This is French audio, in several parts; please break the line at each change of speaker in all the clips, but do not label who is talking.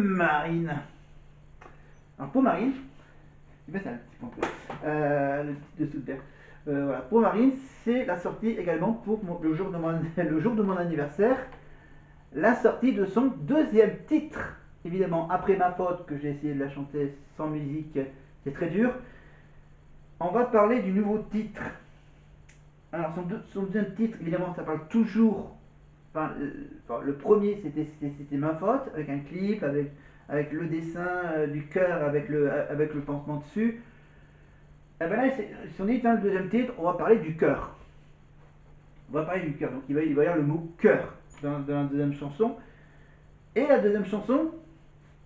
Marine. Alors pour Marine, c'est un petit peu en plus. Le titre de Soutberg. Voilà. Pour Marine, c'est la sortie également pour le jour de mon anniversaire. La sortie de son deuxième titre. Évidemment, après ma faute, que j'ai essayé de la chanter sans musique, c'est très dur. On va parler du nouveau titre. Alors son deuxième titre, évidemment, ça parle toujours. Le premier, c'était ma faute, avec un clip, avec le dessin du cœur, avec le pansement dessus. Et ben là, ils se sont dit, le deuxième titre, on va parler du cœur. On va parler du cœur. Donc il va y avoir le mot cœur dans la deuxième chanson. Et la deuxième chanson,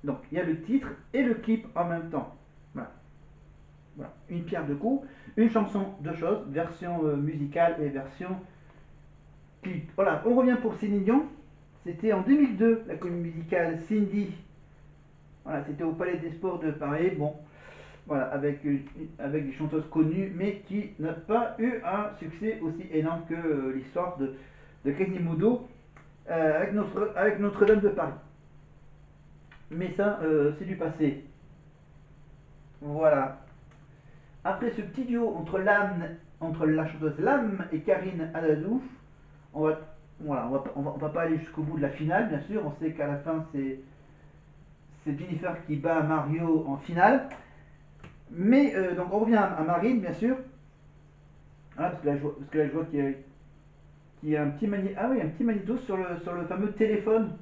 donc il y a le titre et le clip en même temps. Voilà. Voilà. Une pierre deux coups. Une chanson, deux choses, version musicale et version clip. Voilà, on revient pour Céline Dion. C'était en 2002, la comédie musicale Cindy. Voilà, c'était au Palais des Sports de Paris. Bon, voilà, avec des chanteuses connues, mais qui n'a pas eu un succès aussi énorme que l'histoire de Quasimodo avec Notre-Dame de Paris. Mais ça, c'est du passé. Voilà. Après ce petit duo entre la chanteuse Lame et Karine Adadou, on va, voilà, on va pas aller jusqu'au bout de la finale, bien sûr. On sait qu'à la fin, c'est Jennifer qui bat Mario en finale. Mais donc on revient à Marine, bien sûr. Voilà, parce que là, je vois qu'il y a un petit ah oui, un petit magnéto sur le fameux téléphone.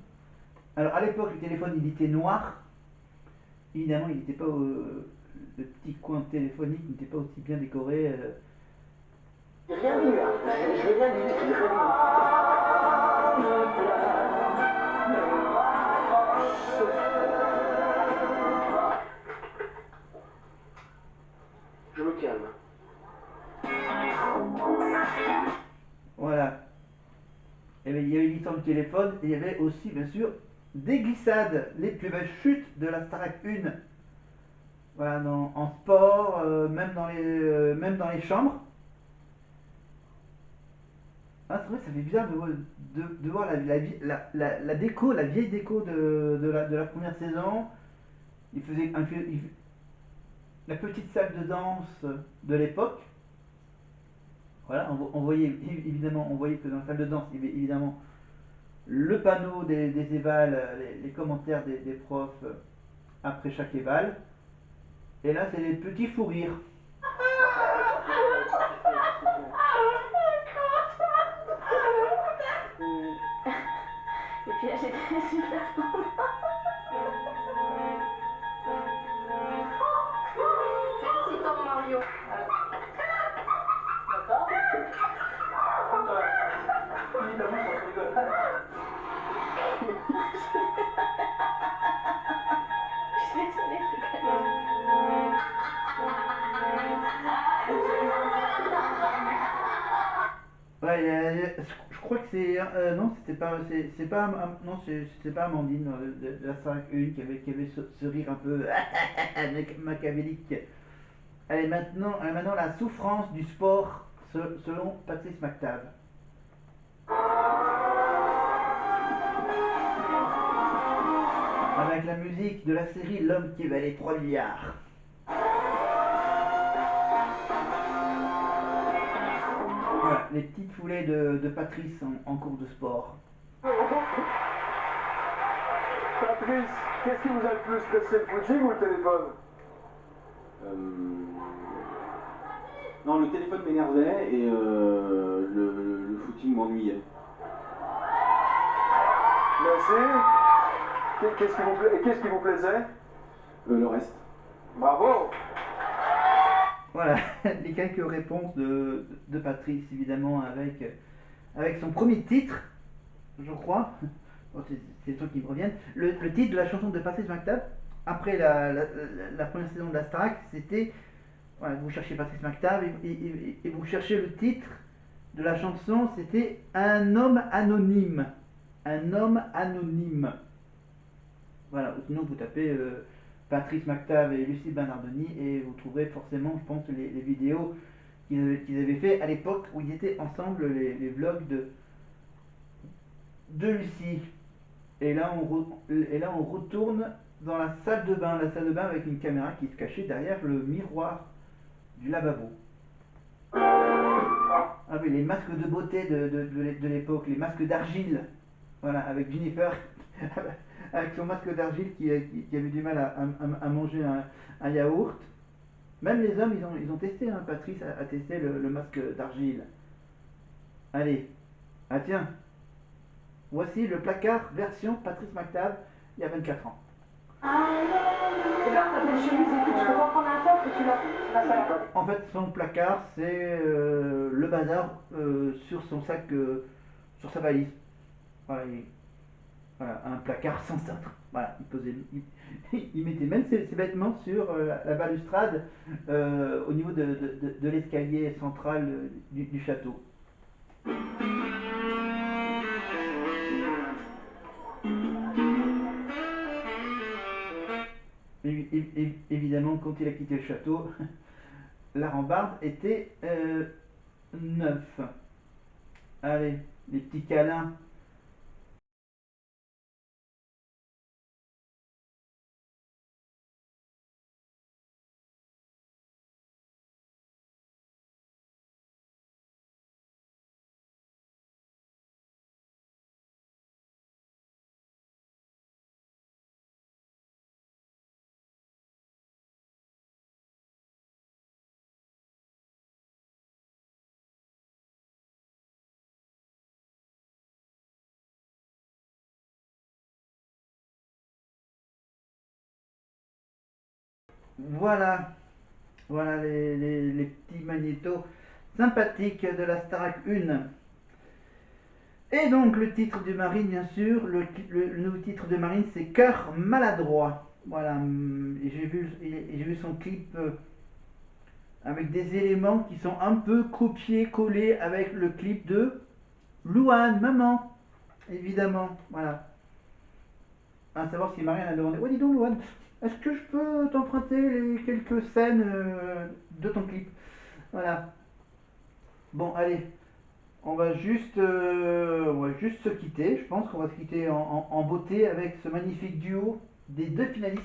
Alors à l'époque, le téléphone il était noir. Évidemment, il n'était pas le petit coin téléphonique n'était pas aussi bien décoré.
J'ai rien dit là, je n'ai rien dit, j'ai rien dit. Je me calme.
Voilà. Il y avait l'histoire du téléphone et il y avait aussi, bien sûr, des glissades, les plus belles chutes de la Starac 1. Voilà, en sport, même dans les chambres. Ah, c'est vrai, ça fait bizarre de voir la déco, la vieille déco de la première saison. Il faisait la petite salle de danse de l'époque. Voilà, on voyait évidemment, on voyait que dans la salle de danse, il y avait évidemment le panneau des évals, les commentaires des profs après chaque éval. Et là, c'est les petits fous rires.
Et puis j'étais super contente. Merci Tom Mario. D'accord.
Évidemment, ça rigole.
Je suis désolée, je rigole.
Ouais, je crois que c'est. Non, c'était pas. C'est pas. Non, c'est pas Amandine de la 5-1 qui avait ce rire un peu machiavélique. Elle est maintenant la souffrance du sport selon Patrice McTav. Avec la musique de la série L'homme qui valait 3 milliards. Voilà, les petites foulées de Patrice en cours de sport.
Patrice, qu'est-ce qui vous a le plus stressé, le footing ou le téléphone?
Euh, Non, le téléphone m'énervait et le footing m'ennuyait.
Merci. Qu'est-ce qui vous plaisait?
Le reste.
Bravo.
Voilà, les quelques réponses de Patrice, évidemment, avec son premier titre, je crois. Bon, c'est les trucs qui me reviennent. Le titre de la chanson de Patrice McTav, après la première saison de la Starac, c'était. Voilà, vous cherchez Patrice McTav et vous cherchez le titre de la chanson, c'était Un homme anonyme. Un homme anonyme. Voilà, ou sinon vous tapez Patrice McTav et Lucie Bernardoni et vous trouverez forcément, je pense, les vidéos qu'ils avaient fait à l'époque où ils étaient ensemble, les vlogs de Lucie. Et là, on retourne dans la salle de bain. La salle de bain avec une caméra qui se cachait derrière le miroir du lavabo. Ah oui, les masques de beauté de l'époque, les masques d'argile. Voilà, avec Jennifer, avec son masque d'argile qui avait du mal à manger un yaourt. Même les hommes, ils ont testé, hein. Patrice a testé le masque d'argile. Allez, ah tiens, voici le placard version Patrice McTabb il y a 24 ans.
Regarde, t'as des chemises et tout, tu peux pas prendre un top et tu vas faire.
En fait, son placard, c'est le bazar sur son sac, sur sa valise. Voilà, voilà, un placard sans cintre. Voilà, il mettait même ses vêtements sur la balustrade au niveau de l'escalier central du château. Évidemment, quand il a quitté le château, la rambarde était neuve. Allez, les petits câlins. Voilà, voilà les petits magnétos sympathiques de la Starac 1. Et donc le titre de Marine, bien sûr, le nouveau titre de Marine, c'est Cœur maladroit. Voilà, et j'ai vu son clip avec des éléments qui sont un peu copiés-collés avec le clip de Louane, maman, évidemment. Voilà. À savoir si Marine a demandé, ouais dis donc Louane, est-ce que je peux t'emprunter les quelques scènes de ton clip? Voilà. Bon, allez, on va juste se quitter. Je pense qu'on va se quitter en beauté avec ce magnifique duo des deux finalistes,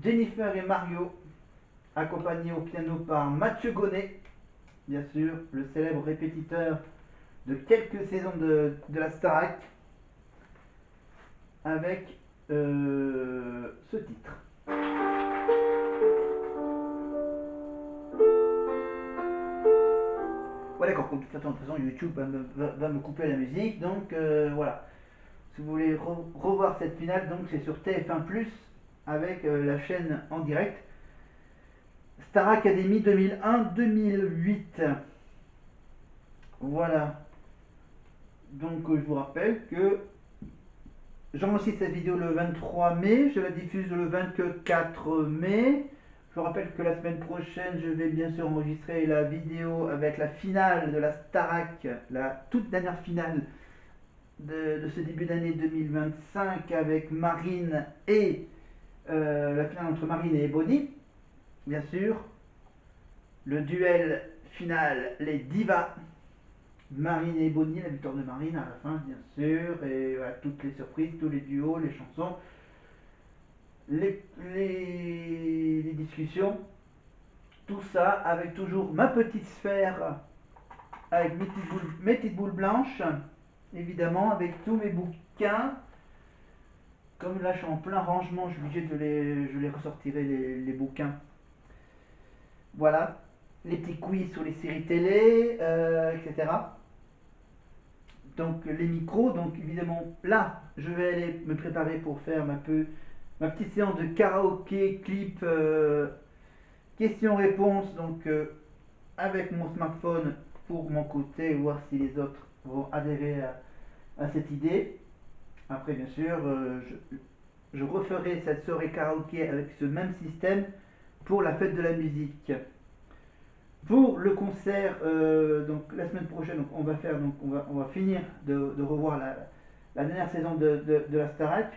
Jennifer et Mario, accompagnés au piano par Mathieu Gonnet, bien sûr, le célèbre répétiteur de quelques saisons de la Starac, avec ce titre. Ouais, d'accord, de toute façon, YouTube va me couper la musique, donc voilà. Si vous voulez revoir cette finale, donc c'est sur TF1+, avec la chaîne en direct. Star Academy 2001-2008. Voilà. Donc je vous rappelle que j'enregistre cette vidéo le 23 mai, je la diffuse le 24 mai. Je vous rappelle que la semaine prochaine, je vais bien sûr enregistrer la vidéo avec la finale de la Starac, la toute dernière finale de ce début d'année 2025 avec Marine et la finale entre Marine et Bonnie, bien sûr. Le duel final, les divas, Marine et Bonnie, la victoire de Marine à la fin, bien sûr, et voilà, toutes les surprises, tous les duos, les chansons, les discussions, tout ça avec toujours ma petite sphère, avec mes petites boules blanches, évidemment, avec tous mes bouquins. Comme là je suis en plein rangement, je suis obligé je les ressortirai les bouquins. Voilà, les petits quiz sur les séries télé, etc. Donc les micros, donc évidemment là je vais aller me préparer pour faire ma petite séance de karaoké, clip, questions-réponses, donc avec mon smartphone pour mon côté, voir si les autres vont adhérer à cette idée. Après bien sûr, je referai cette soirée karaoké avec ce même système pour la fête de la musique. Pour le concert, donc la semaine prochaine, donc on va finir de revoir la dernière saison de la Starac.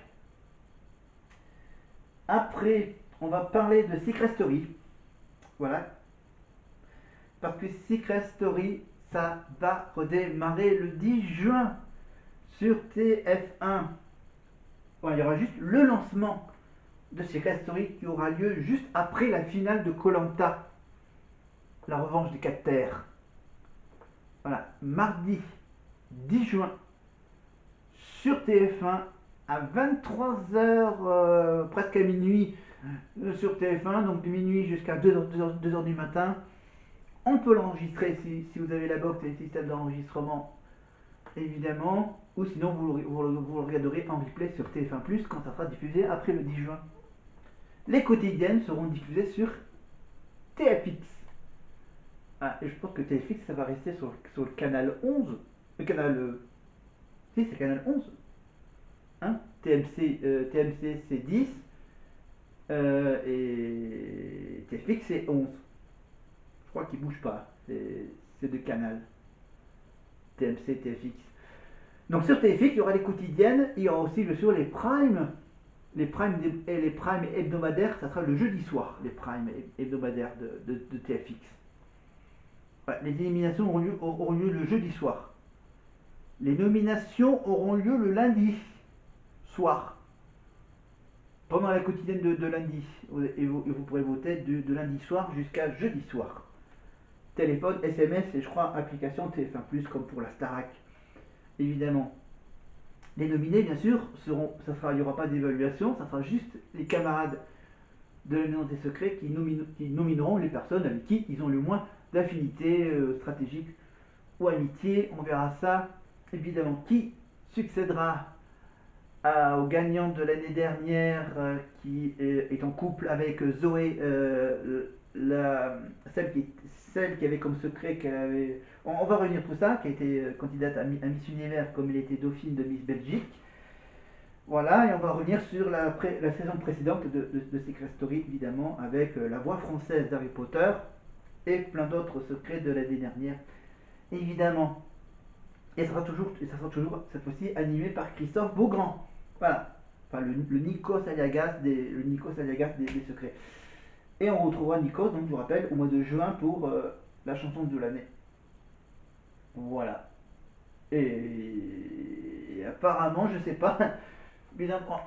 Après, on va parler de Secret Story. Voilà. Parce que Secret Story, ça va redémarrer le 10 juin sur TF1. Voilà, il y aura juste le lancement de Secret Story qui aura lieu juste après la finale de koh, la revanche des 4 terres. Voilà, mardi 10 juin sur TF1 à 23h, presque à minuit sur TF1, donc de minuit jusqu'à 2h du matin. On peut l'enregistrer si vous avez la box et le système d'enregistrement, évidemment, ou sinon vous le regarderez en replay sur TF1+, quand ça sera diffusé après le 10 juin. Les quotidiennes seront diffusées sur TFX. Ah, et je pense que TFX, ça va rester sur le canal 11. Le canal... si, c'est le canal 11. Hein, TMC c'est 10. Et TFX c'est 11. Je crois qu'il bouge pas. C'est de canal. TMC, TFX. Donc sur TFX, il y aura les quotidiennes. Il y aura aussi bien sûr les primes. Les primes hebdomadaires, ça sera le jeudi soir, les primes hebdomadaires de TFX. Ouais, les éliminations auront lieu le jeudi soir. Les nominations auront lieu le lundi soir, pendant la quotidienne de lundi. Et vous pourrez voter de lundi soir jusqu'à jeudi soir. Téléphone, SMS et je crois application TF1+, comme pour la Starac, évidemment. Les nominés, bien sûr, il n'y aura pas d'évaluation, ça sera juste les camarades de la Maison des Secrets qui nomineront les personnes avec qui ils ont le moins d'affinité stratégique ou amitié. On verra ça, évidemment, qui succédera au gagnant de l'année dernière qui est en couple avec Zoé, celle qui avait comme secret qu'elle avait... On va revenir tout ça, qui a été candidate à Miss Univers comme elle était dauphine de Miss Belgique. Voilà, et on va revenir sur la saison précédente de Secret Story, évidemment, avec la voix française d'Harry Potter et plein d'autres secrets de l'année dernière, évidemment. Et ça sera toujours cette fois-ci animé par Christophe Beaugrand. Voilà, enfin le Nikos Aliagas des secrets. Et on retrouvera Nikos, donc je vous rappelle, au mois de juin pour la chanson de l'année. Voilà. Et apparemment, je sais pas.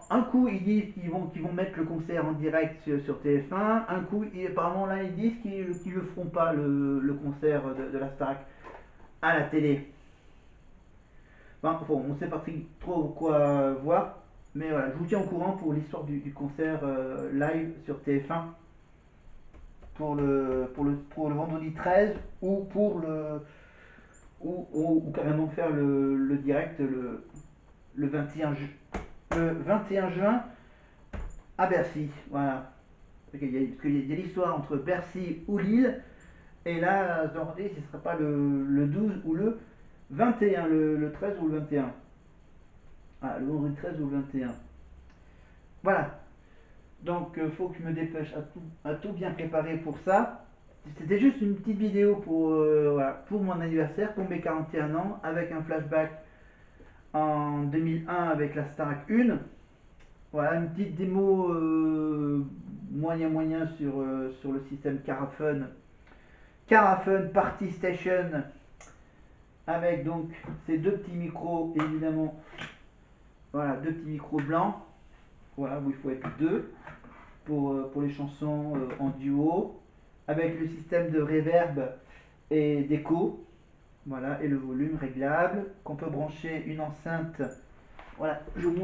Un coup ils disent qu'ils vont mettre le concert en direct sur TF1, un coup apparemment là ils disent qu'ils ne feront pas le concert de la Starac à la télé. Bon, on ne sait pas trop quoi voir, mais voilà, je vous tiens au courant pour l'histoire du concert live sur TF1 pour le vendredi 13 ou pour ou carrément faire le direct le 21 juin à Bercy. Voilà. Parce qu'il y a l'histoire entre Bercy ou Lille, et là, ce ne sera pas le 12 ou le 21, le 13 ou le 21. Ah, le vendredi 13 ou le 21. Voilà. Donc, il faut que je me dépêche à tout bien préparer pour ça. C'était juste une petite vidéo pour mon anniversaire, pour mes 41 ans, avec un flashback en 2001 avec la Starac 1. Voilà, une petite démo moyen sur le système Carafun Party Station, avec donc ces deux petits micros, évidemment. Voilà, deux petits micros blancs. Voilà, où il faut être deux pour les chansons en duo, avec le système de reverb et d'écho. Voilà, et le volume réglable, qu'on peut brancher une enceinte. Voilà, je vous montre.